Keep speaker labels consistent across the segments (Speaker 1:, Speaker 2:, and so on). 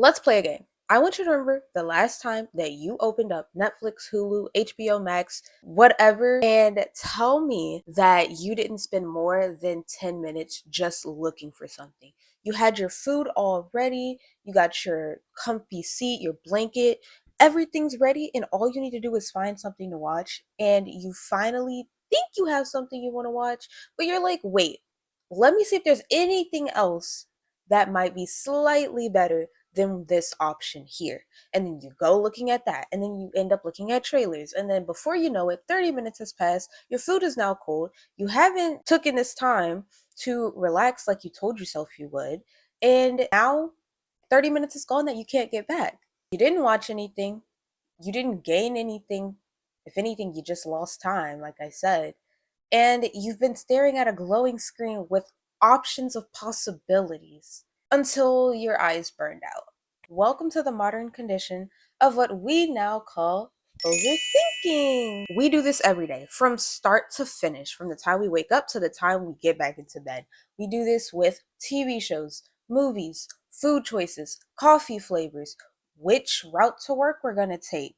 Speaker 1: Let's play a game. I want you to remember the last time that you opened up Netflix, Hulu, HBO Max, whatever, and tell me that you didn't spend more than 10 minutes just looking for something. You had your food all ready, you got your comfy seat, your blanket, everything's ready, and all you need to do is find something to watch. And you finally think you have something you want to watch, but you're like, wait, let me see if there's anything else that might be slightly better than this option here. And then you go looking at that, and then you end up looking at trailers, and then before you know it, 30 minutes has passed, your food is now cold, you haven't taken this time to relax like you told yourself you would, and now 30 minutes is gone that you can't get back. You didn't watch anything, you didn't gain anything. If anything, you just lost time, like I said, and you've been staring at a glowing screen with options of possibilities until your eyes burned out. Welcome to the modern condition of what we now call overthinking. We do this every day, from start to finish, from the time we wake up to the time we get back into bed. We do this with TV shows, movies, food choices, coffee flavors, which route to work we're going to take,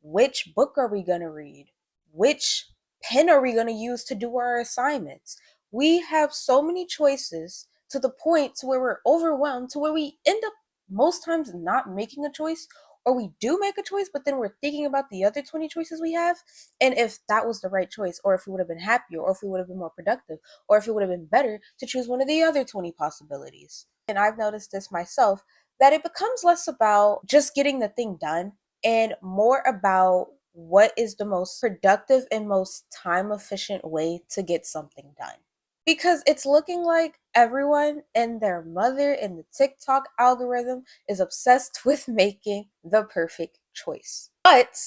Speaker 1: which book are we going to read, which pen are we going to use to do our assignments. We have so many choices to the point to where we're overwhelmed, to where we end up most times not making a choice, or we do make a choice but then we're thinking about the other 20 choices we have, and if that was the right choice, or if we would have been happier, or if we would have been more productive, or if it would have been better to choose one of the other 20 possibilities. And I've noticed this myself, that it becomes less about just getting the thing done and more about what is the most productive and most time efficient way to get something done. Because it's looking like everyone and their mother in the TikTok algorithm is obsessed with making the perfect choice. But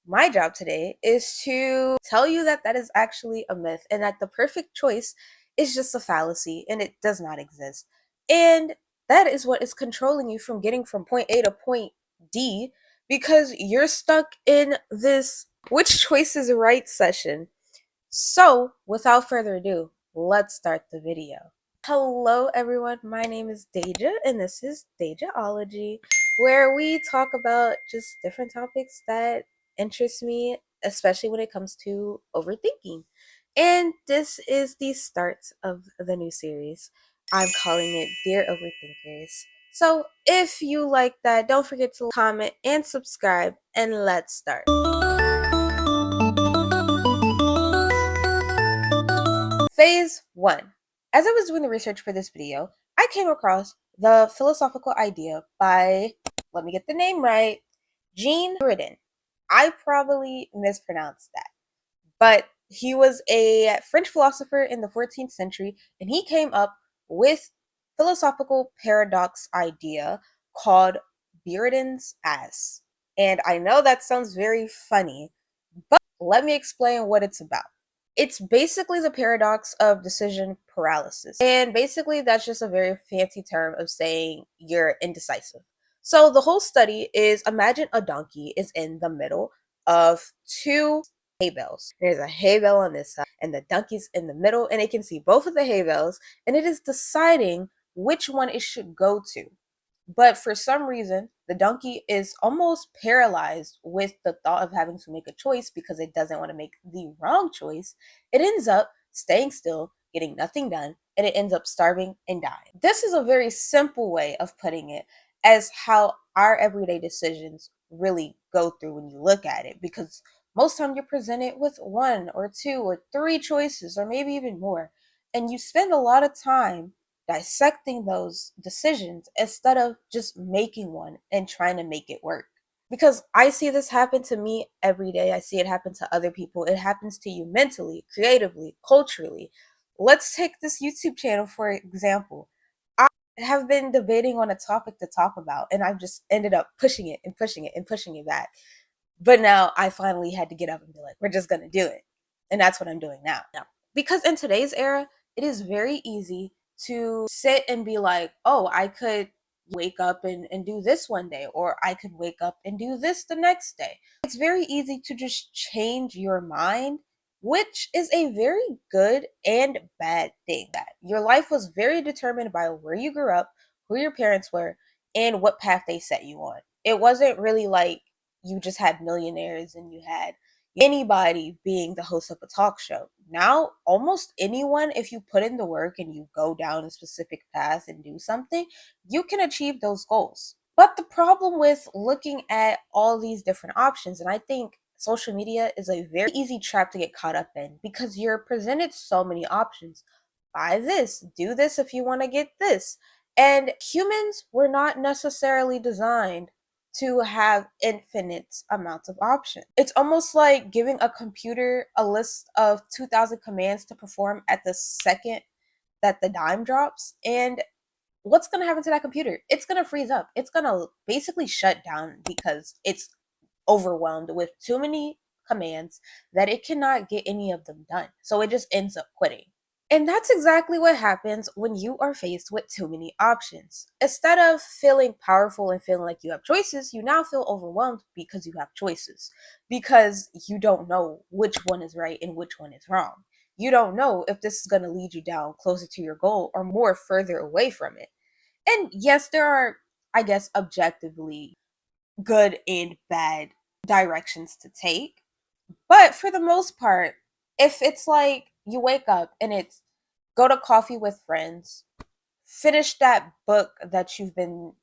Speaker 1: my job today is to tell you that that is actually a myth, and that the perfect choice is just a fallacy and it does not exist. And that is what is controlling you from getting from point A to point D, because you're stuck in this which choice is right session. So, without further ado, let's start the video. Hello everyone, my name is Deja and this is Dejaology, where we talk about just different topics that interest me, especially when it comes to overthinking. And this is the start of the new series. I'm calling it Dear Overthinkers. So if you like that, don't forget to comment and subscribe, and let's start. Phase 1. As I was doing the research for this video, I came across the philosophical idea by, let me get the name right, Jean Buridan. I probably mispronounced that, but he was a French philosopher in the 14th century, and he came up with philosophical paradox idea called Buridan's ass. And I know that sounds very funny, but let me explain what it's about. It's basically the paradox of decision paralysis. And basically, that's just a very fancy term of saying you're indecisive. So the whole study is, imagine a donkey is in the middle of two hay bales. There's a hay bale on this side, and the donkey's in the middle, and it can see both of the hay bales, and it is deciding which one it should go to. But for some reason, the donkey is almost paralyzed with the thought of having to make a choice because it doesn't want to make the wrong choice. It ends up staying still, getting nothing done, and it ends up starving and dying. This is a very simple way of putting it as how our everyday decisions really go through when you look at it, because most time you're presented with one or two or three choices, or maybe even more, and you spend a lot of time dissecting those decisions instead of just making one and trying to make it work. Because I see this happen to me every day. I see it happen to other people. It happens to you mentally, creatively, culturally. Let's take this YouTube channel for example. I have been debating on a topic to talk about, and I've just ended up pushing it and pushing it and pushing it back. But now I finally had to get up and be like, we're just going to do it. And that's what I'm doing now. Because in today's era, it is very easy to sit and be like, oh, I could wake up and do this one day, or I could wake up and do this the next day. It's very easy to just change your mind, which is a very good and bad thing. That your life was very determined by where you grew up, who your parents were, and what path they set you on. It wasn't really like you just had millionaires and you had anybody being the host of a talk show. Now, almost anyone, if you put in the work and you go down a specific path and do something, you can achieve those goals. But the problem with looking at all these different options, and I think social media is a very easy trap to get caught up in because you're presented so many options. Buy this, do this if you want to get this. And humans were not necessarily designed to have infinite amounts of options. It's almost like giving a computer a list of 2,000 commands to perform at the second that the dime drops. And what's going to happen to that computer? It's going to freeze up. It's going to basically shut down because it's overwhelmed with too many commands that it cannot get any of them done. So it just ends up quitting. And that's exactly what happens when you are faced with too many options. Instead of feeling powerful and feeling like you have choices, you now feel overwhelmed because you have choices. Because you don't know which one is right and which one is wrong. You don't know if this is going to lead you down closer to your goal or more further away from it. And yes, there are, I guess, objectively good and bad directions to take. But for the most part, if it's like you wake up and it's go to coffee with friends, finish that book that you've been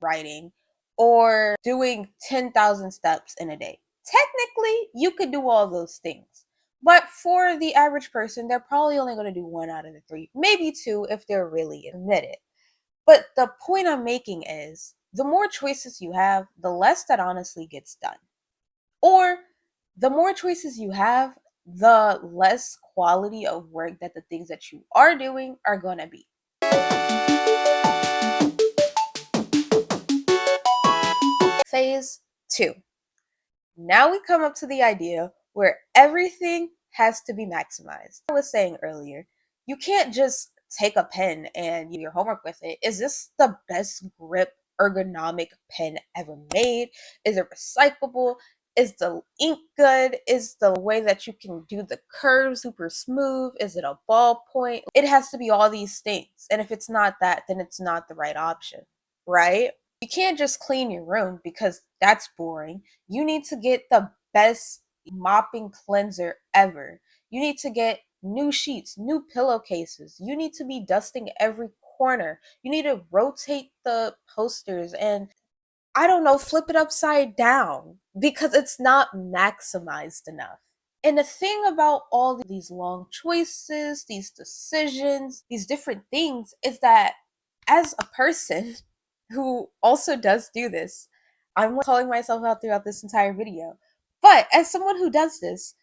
Speaker 1: writing, or doing 10,000 steps in a day. Technically, you could do all those things. But for the average person, they're probably only going to do one out of the three, maybe two if they're really committed. But the point I'm making is the more choices you have, the less that honestly gets done. Or the more choices you have, the less quality of work that the things that you are doing are going to be. Phase 2. Now we come up to the idea where everything has to be maximized. I was saying earlier, you can't just take a pen and do your homework with it. Is this the best grip ergonomic pen ever made? Is it recyclable? Is the ink good? Is the way that you can do the curves super smooth? Is it a ballpoint? It has to be all these things. And if it's not that, then it's not the right option, right? You can't just clean your room because that's boring. You need to get the best mopping cleanser ever. You need to get new sheets, new pillowcases. You need to be dusting every corner. You need to rotate the posters and I don't know, flip it upside down because it's not maximized enough. And the thing about all these long choices, these decisions, these different things is that as a person who also does do this, I'm calling myself out throughout this entire video, but as someone who does this,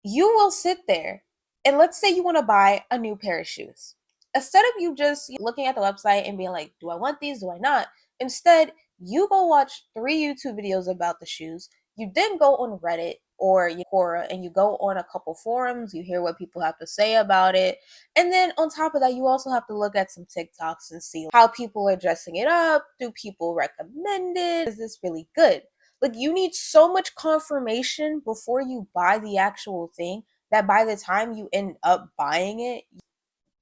Speaker 1: you will sit there and let's say you want to buy a new pair of shoes. Instead of you just looking at the website and being like, do I want these? Do I not? Instead, you go watch 3 YouTube videos about the shoes. You then go on Reddit or Quora and you go on a couple forums. You hear what people have to say about it. And then on top of that, you also have to look at some TikToks and see how people are dressing it up. Do people recommend it? Is this really good? Like, you need so much confirmation before you buy the actual thing that by the time you end up buying it,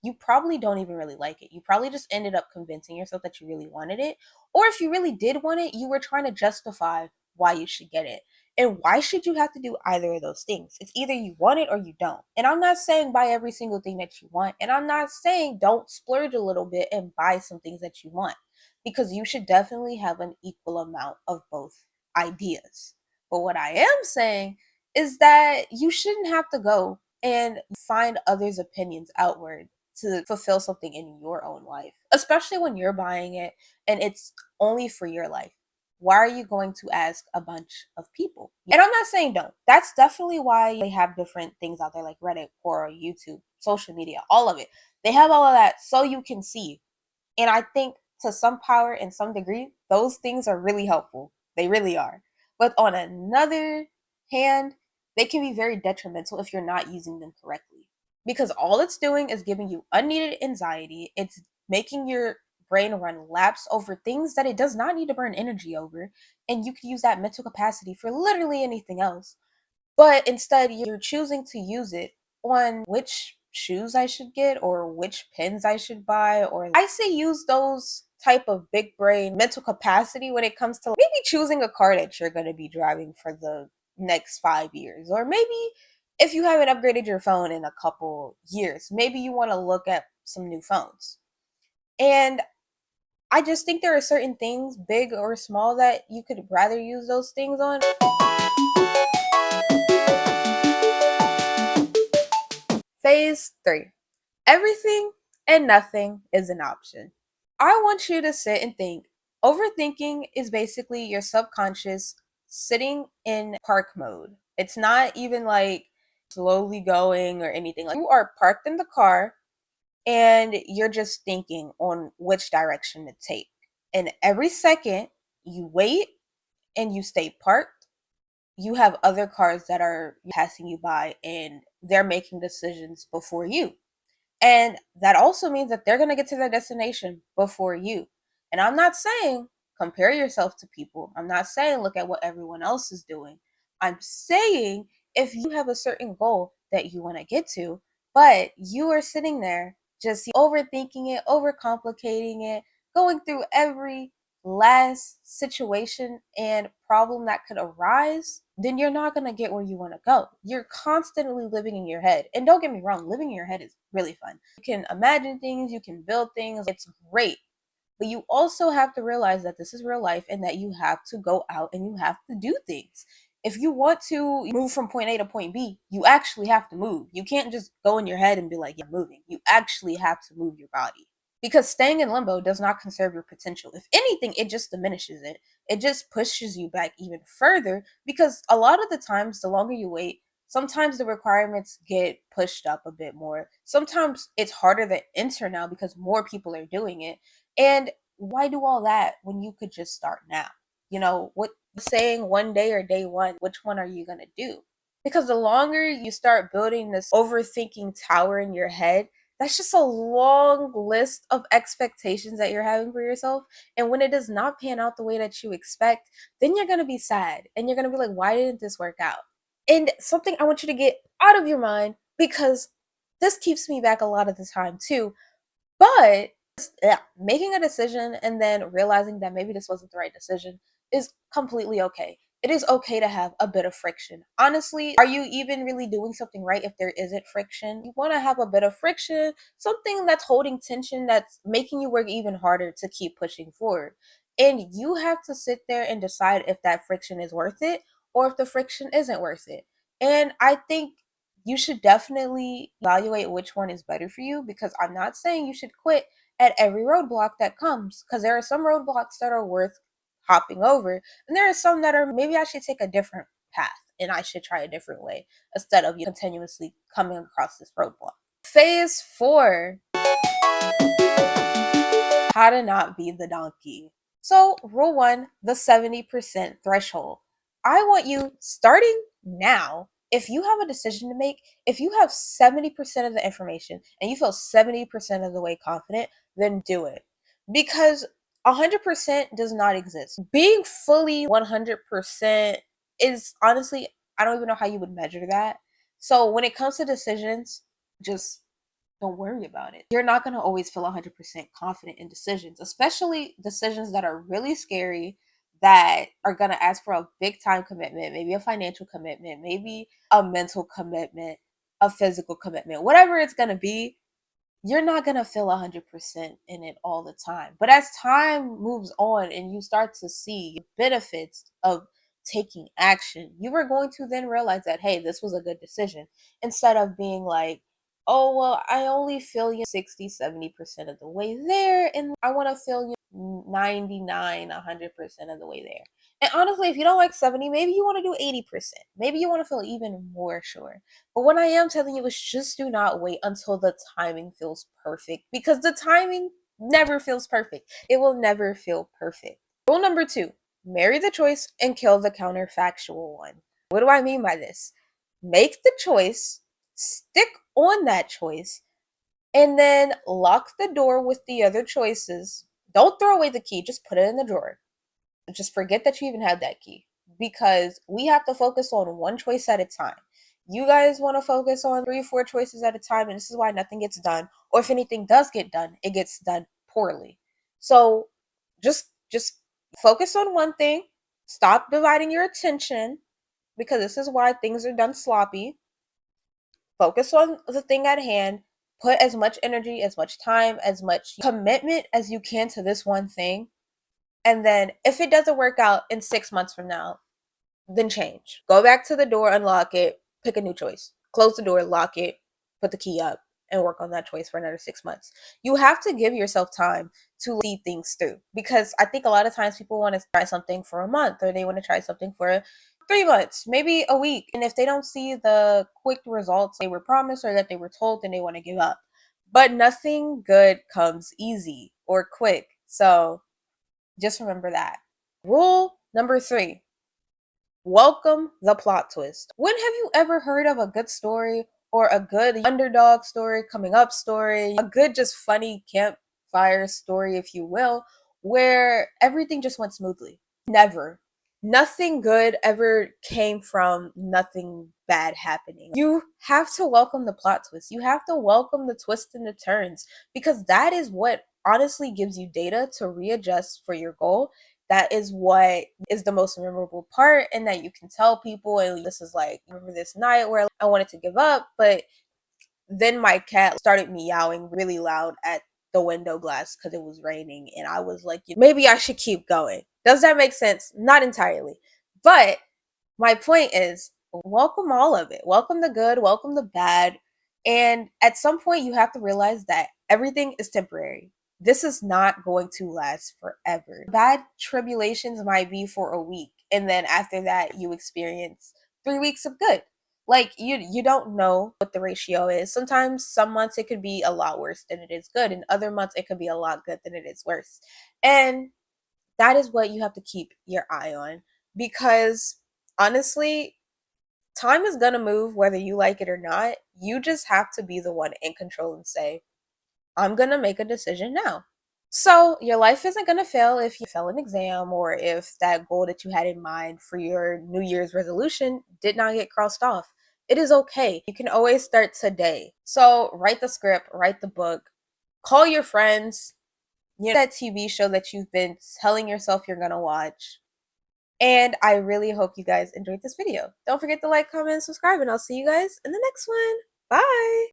Speaker 1: you probably don't even really like it. You probably just ended up convincing yourself that you really wanted it. Or if you really did want it, you were trying to justify why you should get it. And why should you have to do either of those things? It's either you want it or you don't. And I'm not saying buy every single thing that you want. And I'm not saying don't splurge a little bit and buy some things that you want. Because you should definitely have an equal amount of both ideas. But what I am saying is that you shouldn't have to go and find others' opinions outward to fulfill something in your own life, especially when you're buying it and it's only for your life. Why are you going to ask a bunch of people? And I'm not saying don't. That's definitely why they have different things out there like Reddit, Quora, YouTube, social media, all of it. They have all of that so you can see. And I think to some power and some degree, those things are really helpful. They really are. But on another hand, they can be very detrimental if you're not using them correctly. Because all it's doing is giving you unneeded anxiety. It's making your brain run laps over things that it does not need to burn energy over. And you can use that mental capacity for literally anything else. But instead, you're choosing to use it on which shoes I should get or which pens I should buy, or I say use those type of big brain mental capacity when it comes to maybe choosing a car that you're going to be driving for the next 5 years, or maybe if you haven't upgraded your phone in a couple years, maybe you want to look at some new phones. And I just think there are certain things, big or small, that you could rather use those things on. Phase 3. Everything and nothing is an option. I want you to sit and think. Overthinking is basically your subconscious sitting in park mode. It's not even like slowly going or anything. Like, you are parked in the car and you're just thinking on which direction to take. And every second you wait and you stay parked, you have other cars that are passing you by and they're making decisions before you. And that also means that they're going to get to their destination before you. And I'm not saying compare yourself to people. I'm not saying look at what everyone else is doing. I'm saying if you have a certain goal that you want to get to, but you are sitting there just overthinking it, overcomplicating it, going through every last situation and problem that could arise, then you're not going to get where you want to go. You're constantly living in your head. And don't get me wrong, living in your head is really fun. You can imagine things, you can build things. It's great. But you also have to realize that this is real life and that you have to go out and you have to do things. If you want to move from point A to point B, you actually have to move. You can't just go in your head and be like, yeah, moving. You actually have to move your body. Because staying in limbo does not conserve your potential. If anything, it just diminishes it. It just pushes you back even further, because a lot of the times, the longer you wait, sometimes the requirements get pushed up a bit more. Sometimes it's harder to enter now because more people are doing it. And why do all that when you could just start now? What saying one day or day one, which one are you going to do? Because the longer you start building this overthinking tower in your head, that's just a long list of expectations that you're having for yourself. And when it does not pan out the way that you expect, then you're going to be sad and you're going to be like, why didn't this work out? And something I want you to get out of your mind, because this keeps me back a lot of the time too. But yeah, making a decision and then realizing that maybe this wasn't the right decision is completely okay. It is okay to have a bit of friction. Honestly, are you even really doing something right if there isn't friction? You want to have a bit of friction, something that's holding tension, that's making you work even harder to keep pushing forward. And you have to sit there and decide if that friction is worth it or if the friction isn't worth it. And I think you should definitely evaluate which one is better for you, because I'm not saying you should quit at every roadblock that comes, because there are some roadblocks that are worth hopping over, and there are some that are maybe I should take a different path and I should try a different way instead of continuously coming across this roadblock. Phase 4. How to not be the donkey. So, rule 1, the 70% threshold. I want you, starting now, if you have a decision to make, if you have 70% of the information and you feel 70% of the way confident, then do it. Because 100% does not exist. Being fully 100% is honestly, I don't even know how you would measure that. So, when it comes to decisions, just don't worry about it. You're not going to always feel 100% confident in decisions, especially decisions that are really scary, that are going to ask for a big time commitment, maybe a financial commitment, maybe a mental commitment, a physical commitment, whatever it's going to be. You're not going to feel 100% in it all the time. But as time moves on and you start to see the benefits of taking action, you are going to then realize that, hey, this was a good decision. Instead of being like, oh, well, I only feel 60, 70% of the way there, and I want to feel 99, 100% of the way there. And honestly, if you don't like 70, maybe you want to do 80%. Maybe you want to feel even more sure. But what I am telling you is just do not wait until the timing feels perfect, because the timing never feels perfect. It will never feel perfect. Rule number 2, marry the choice and kill the counterfactual one. What do I mean by this? Make the choice, stick on that choice, and then lock the door with the other choices. Don't throw away the key, just put it in the drawer. Just forget that you even had that key, because we have to focus on one choice at a time. You guys want to focus on 3, 4 choices at a time, and this is why nothing gets done. Or if anything does get done, it gets done poorly. So just focus on one thing. Stop dividing your attention, because this is why things are done sloppy. Focus on the thing at hand. Put as much energy, as much time, as much commitment as you can to this one thing. And then if it doesn't work out in 6 months from now, then change. Go back to the door, unlock it, pick a new choice. Close the door, lock it, put the key up, and work on that choice for another 6 months. You have to give yourself time to see things through, because I think a lot of times people want to try something for a month, or they want to try something for 3 months, maybe a week. And if they don't see the quick results they were promised or that they were told, then they want to give up. But nothing good comes easy or quick. So just remember that. Rule number 3: welcome the plot twist. When have you ever heard of a good story, or a good underdog story, coming up story, a good just funny campfire story, if you will, where everything just went smoothly? Never. Nothing good ever came from nothing bad happening. You have to welcome the plot twist. You have to welcome the twists and the turns, because that is what honestly gives you data to readjust for your goal. That is what is the most memorable part, and that you can tell people. And this is like, remember this night where I wanted to give up, but then my cat started meowing really loud at the window glass because it was raining, and I was like, maybe I should keep going. Does that make sense? Not entirely. But my point is, welcome all of it. Welcome the good, welcome the bad. And at some point, you have to realize that everything is temporary. This is not going to last forever. Bad tribulations might be for a week, and then after that, you experience 3 weeks of good. Like, you don't know what the ratio is. Sometimes some months it could be a lot worse than it is good, and other months it could be a lot good than it is worse. And that is what you have to keep your eye on, because honestly, time is going to move whether you like it or not. You just have to be the one in control and say, I'm going to make a decision now. So your life isn't going to fail if you fail an exam, or if that goal that you had in mind for your New Year's resolution did not get crossed off. It is okay. You can always start today. So write the script, write the book, call your friends, that TV show that you've been telling yourself you're going to watch. And I really hope you guys enjoyed this video. Don't forget to like, comment, and subscribe, and I'll see you guys in the next one. Bye!